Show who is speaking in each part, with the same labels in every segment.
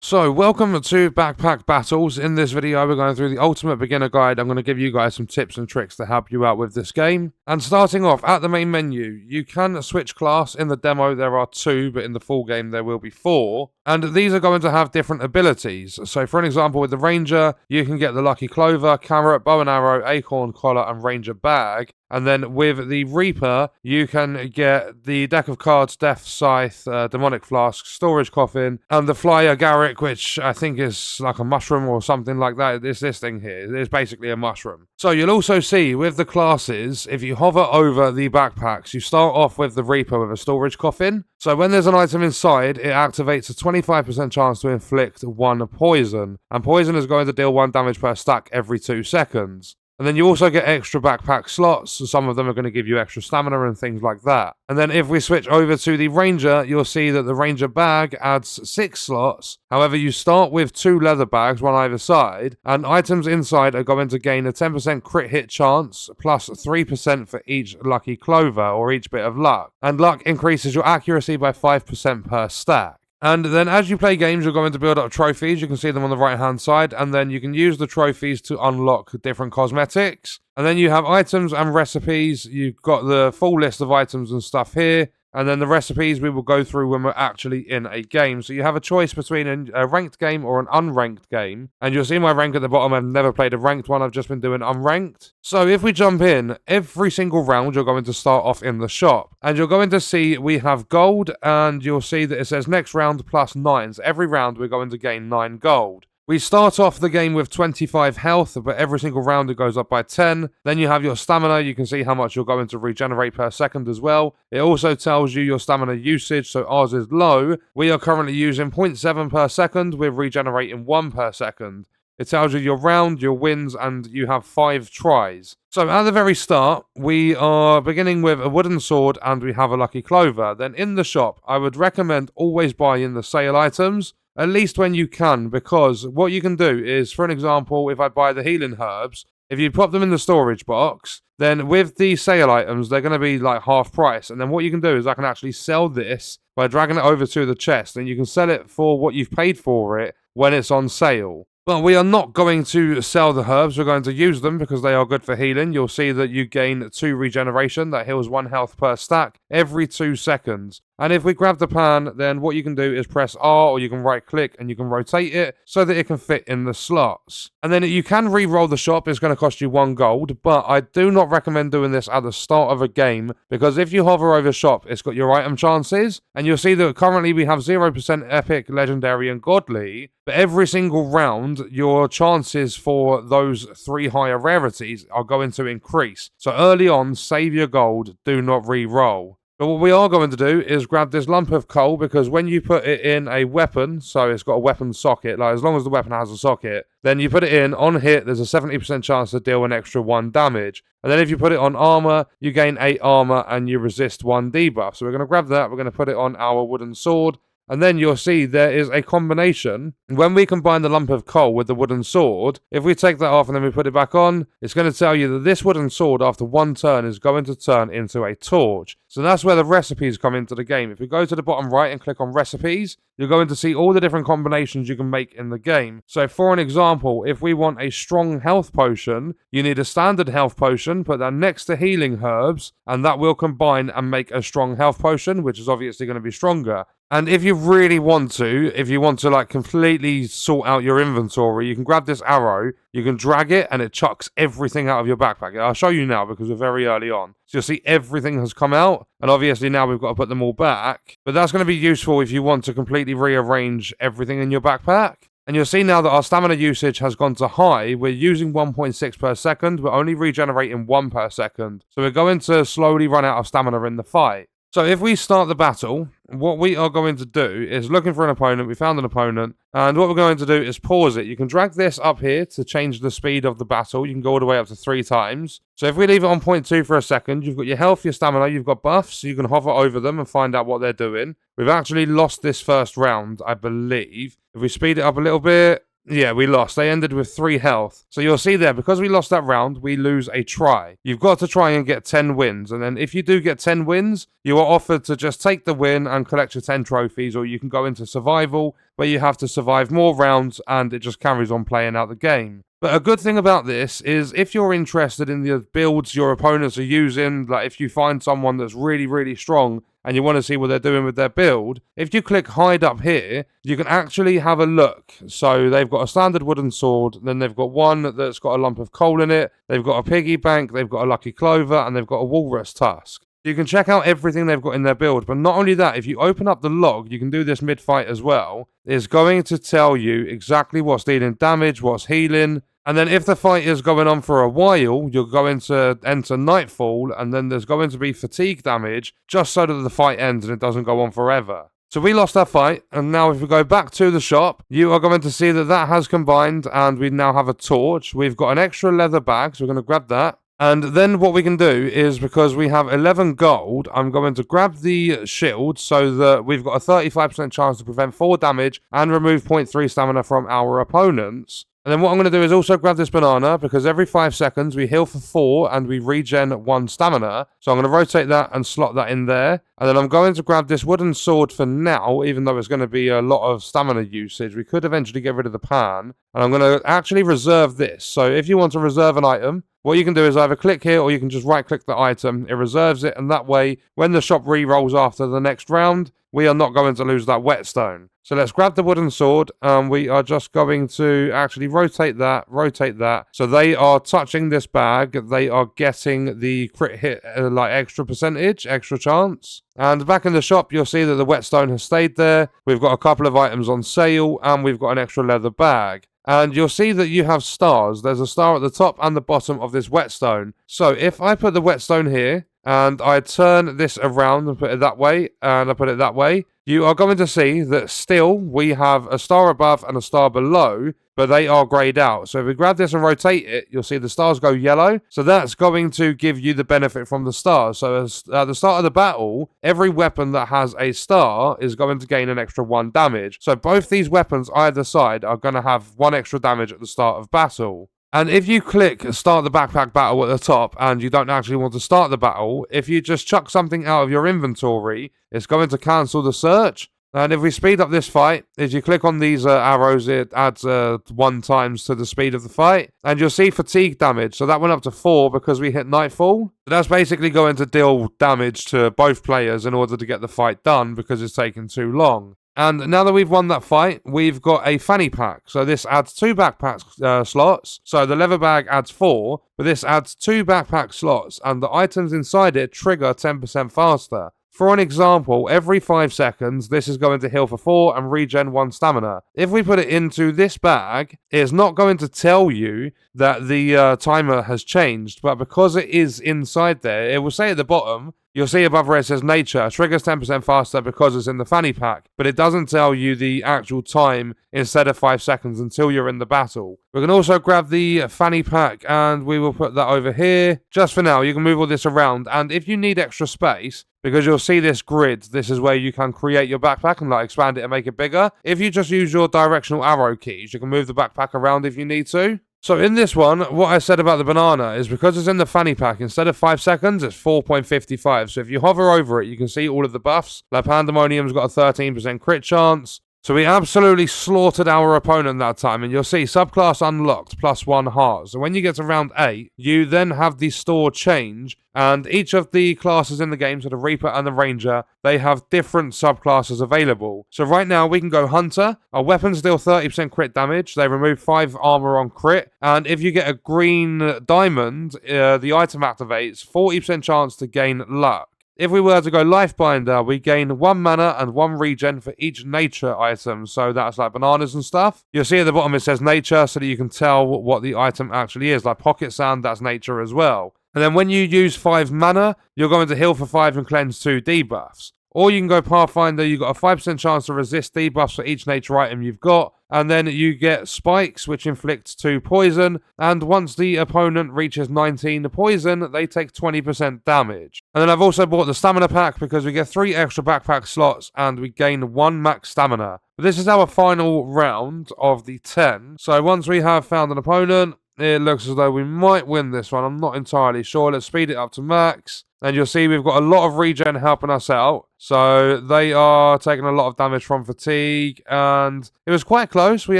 Speaker 1: So, welcome to Backpack Battles. In this video, we're going through the Ultimate Beginner Guide. I'm going to give you guys some tips and tricks to help you out with this game. And starting off, at the main menu, you can switch class. In the demo, there are 2, but in the full game, there will be 4. And these are going to have different abilities. So, for an example, with the Ranger, you can get the Lucky Clover, Carrot, Bow and Arrow, Acorn, Collar, and Ranger Bag. And then with the Reaper, you can get the deck of cards, Death Scythe, Demonic Flask, Storage Coffin, and the Flyer Garrick, which I think is like a mushroom or something like that. It's this thing here. It's basically a mushroom. So you'll also see with the classes, if you hover over the backpacks, you start off with the Reaper with a Storage Coffin. So when there's an item inside, it activates a 25% chance to inflict 1 poison. And poison is going to deal 1 damage per stack every 2 seconds. And then you also get extra backpack slots, so some of them are going to give you extra stamina and things like that. And then if we switch over to the Ranger, you'll see that the Ranger bag adds 6 slots. However, you start with 2 leather bags, one either side, and items inside are going to gain a 10% crit hit chance, plus 3% for each lucky clover, or each bit of luck. And luck increases your accuracy by 5% per stack. And then as you play games, you're going to build up trophies. You can see them on the right-hand side. And then you can use the trophies to unlock different cosmetics. And then you have items and recipes. You've got the full list of items and stuff here. And then the recipes we will go through when we're actually in a game. So you have a choice between a ranked game or an unranked game. And you'll see my rank at the bottom. I've never played a ranked one. I've just been doing unranked. So if we jump in, every single round you're going to start off in the shop. And you're going to see we have gold. And you'll see that it says next round plus 9s. Every round we're going to gain 9 gold. We start off the game with 25 health, but every single round it goes up by 10. Then you have your stamina. You can see how much you're going to regenerate per second as well. It also tells you your stamina usage, so ours is low. We are currently using 0.7 per second. We're regenerating 1 per second. It tells you your round, your wins, and you have 5 tries. So at the very start, we are beginning with a wooden sword and we have a lucky clover. Then in the shop, I would recommend always buying the sale items. At least when you can, because what you can do is, for an example, if I buy the healing herbs, if you pop them in the storage box, then with the sale items, they're going to be like half price. And then what you can do is I can actually sell this by dragging it over to the chest, and you can sell it for what you've paid for it when it's on sale. But we are not going to sell the herbs, we're going to use them because they are good for healing. You'll see that you gain 2 regeneration, that heals 1 health per stack every 2 seconds. And if we grab the pan, then what you can do is press R, or you can right click and you can rotate it so that it can fit in the slots. And then you can re-roll the shop. It's going to cost you 1 gold, but I do not recommend doing this at the start of a game, because if you hover over shop, it's got your item chances, and you'll see that currently we have 0% epic, legendary and godly, but every single round your chances for those 3 higher rarities are going to increase. So early on, save your gold, do not re-roll. But what we are going to do is grab this lump of coal, because when you put it in a weapon, so it's got a weapon socket, like as long as the weapon has a socket, then you put it in, on hit, there's a 70% chance to deal an extra 1 damage. And then if you put it on armor, you gain 8 armor and you resist 1 debuff. So we're going to grab that, we're going to put it on our wooden sword. And then you'll see there is a combination. When we combine the lump of coal with the wooden sword, if we take that off and then we put it back on, it's going to tell you that this wooden sword, after 1 turn, is going to turn into a torch. So that's where the recipes come into the game. If we go to the bottom right and click on recipes, you're going to see all the different combinations you can make in the game. So for an example, if we want a strong health potion, you need a standard health potion, put that next to healing herbs, and that will combine and make a strong health potion, which is obviously going to be stronger. And if you really want to, if you want to like completely sort out your inventory, you can grab this arrow, you can drag it, and it chucks everything out of your backpack. I'll show you now because we're very early on. So you'll see everything has come out, and obviously now we've got to put them all back. But that's going to be useful if you want to completely rearrange everything in your backpack. And you'll see now that our stamina usage has gone to high. We're using 1.6 per second, we're only regenerating 1 per second. So we're going to slowly run out of stamina in the fight. So if we start the battle, what we are going to do is looking for an opponent. We found an opponent, and what we're going to do is pause it. You can drag this up here to change the speed of the battle. You can go all the way up to 3 times. So if we leave it on 0.2 for a second, you've got your health, your stamina, you've got buffs, so you can hover over them and find out what they're doing. We've actually lost this first round, I believe. If we speed it up a little bit, Yeah, we lost. They ended with 3 health. So you'll see there, because we lost that round, we lose a try. You've got to try and get 10 wins. And then if you do get 10 wins, you are offered to just take the win and collect your 10 trophies, or you can go into survival, where you have to survive more rounds and it just carries on playing out the game. But a good thing about this is if you're interested in the builds your opponents are using, like if you find someone that's really, really strong and you want to see what they're doing with their build, if you click hide up here, you can actually have a look. So they've got a standard wooden sword, then they've got one that's got a lump of coal in it, they've got a piggy bank, they've got a lucky clover, and they've got a walrus tusk. You can check out everything they've got in their build, but not only that, if you open up the log, you can do this mid-fight as well, it's going to tell you exactly what's dealing damage, what's healing, and then if the fight is going on for a while, you're going to enter Nightfall, and then there's going to be fatigue damage, just so that the fight ends and it doesn't go on forever. So we lost our fight, and now if we go back to the shop, you are going to see that that has combined, and we now have a torch. We've got an extra leather bag, so we're going to grab that. And then what we can do is, because we have 11 gold, I'm going to grab the shield so that we've got a 35% chance to prevent 4 damage and remove 0.3 stamina from our opponents. And then what I'm going to do is also grab this banana, because every 5 seconds we heal for 4 and we regen 1 stamina. So I'm going to rotate that and slot that in there. And then I'm going to grab this wooden sword for now, even though it's going to be a lot of stamina usage. We could eventually get rid of the pan. And I'm going to actually reserve this. So if you want to reserve an item, what you can do is either click here or you can just right click the item. It reserves it, and that way when the shop re-rolls after the next round, we are not going to lose that whetstone. So let's grab the wooden sword, and we are just going to actually rotate that. So they are touching this bag. They are getting the crit hit, like extra percentage, extra chance. And back in the shop, you'll see that the whetstone has stayed there. We've got a couple of items on sale, and we've got an extra leather bag. And you'll see that you have stars. There's a star at the top and the bottom of this whetstone. So if I put the whetstone here, and I turn this around and put it that way, and I put it that way, you are going to see that still we have a star above and a star below, but they are grayed out. So if we grab this and rotate it, you'll see the stars go yellow. So that's going to give you the benefit from the stars. So at the start of the battle, every weapon that has a star is going to gain an extra 1 damage. So both these weapons either side are going to have 1 extra damage at the start of battle. And if you click start the backpack battle at the top and you don't actually want to start the battle, if you just chuck something out of your inventory, it's going to cancel the search. And if we speed up this fight, if you click on these arrows, it adds 1 times to the speed of the fight. And you'll see fatigue damage. So that went up to 4 because we hit Nightfall. So that's basically going to deal damage to both players in order to get the fight done because it's taken too long. And now that we've won that fight, we've got a fanny pack. So this adds 2 backpack slots. So the leather bag adds 4, but this adds 2 backpack slots, and the items inside it trigger 10% faster. For an example, every 5 seconds, this is going to heal for 4 and regen 1 stamina. If we put it into this bag, it's not going to tell you that the timer has changed, but because it is inside there, it will say at the bottom, you'll see above where it says nature, triggers 10% faster because it's in the fanny pack, but it doesn't tell you the actual time instead of 5 seconds until you're in the battle. We can also grab the fanny pack and we will put that over here. Just for now, you can move all this around, and if you need extra space, because you'll see this grid, this is where you can create your backpack and like expand it and make it bigger. If you just use your directional arrow keys, you can move the backpack around if you need to. So in this one, what I said about the banana is because it's in the fanny pack, instead of 5 seconds, it's 4.55. So if you hover over it, you can see all of the buffs. Like Pandemonium's got a 13% crit chance. So we absolutely slaughtered our opponent that time, and you'll see subclass unlocked +1 heart. So when you get to round 8, you then have the store change, and each of the classes in the game, so the Reaper and the Ranger, they have different subclasses available. So right now we can go Hunter. Our weapons deal 30% crit damage. They remove 5 armor on crit, and if you get a green diamond, the item activates 40% chance to gain luck. If we were to go Lifebinder, we gain 1 mana and 1 regen for each nature item. So that's like bananas and stuff. You'll see at the bottom it says nature so that you can tell what the item actually is. Like pocket sand, that's nature as well. And then when you use 5 mana, you're going to heal for 5 and cleanse 2 debuffs. Or you can go Pathfinder. You've got a 5% chance to resist debuffs for each nature item you've got. And then you get spikes, which inflict 2 poison. And once the opponent reaches 19 poison, they take 20% damage. And then I've also bought the stamina pack because we get 3 extra backpack slots and we gain 1 max stamina. But this is our final round of the 10. So once we have found an opponent, it looks as though we might win this one. I'm not entirely sure. Let's speed it up to max. And you'll see we've got a lot of regen helping us out. So they are taking a lot of damage from fatigue. And it was quite close. We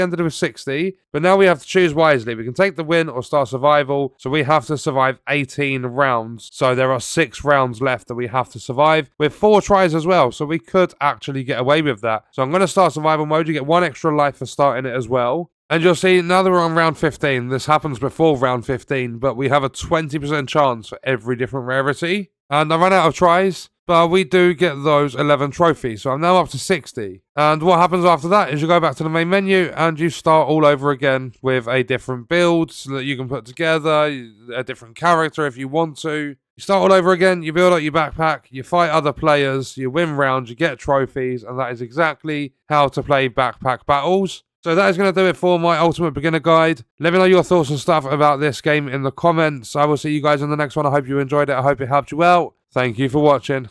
Speaker 1: ended with 60. But now we have to choose wisely. We can take the win or start survival. So we have to survive 18 rounds. So there are 6 rounds left that we have to survive with 4 tries as well. So we could actually get away with that. So I'm going to start survival mode. You get 1 extra life for starting it as well. And you'll see, now that we're on round 15, this happens before round 15, but we have a 20% chance for every different rarity. And I ran out of tries, but we do get those 11 trophies, so I'm now up to 60. And what happens after that is you go back to the main menu and you start all over again with a different build so that you can put together, a different character if you want to. You start all over again, you build up your backpack, you fight other players, you win rounds, you get trophies, and that is exactly how to play backpack battles. So that is going to do it for my Ultimate Beginner Guide. Let me know your thoughts and stuff about this game in the comments. I will see you guys in the next one. I hope you enjoyed it. I hope it helped you out. Thank you for watching.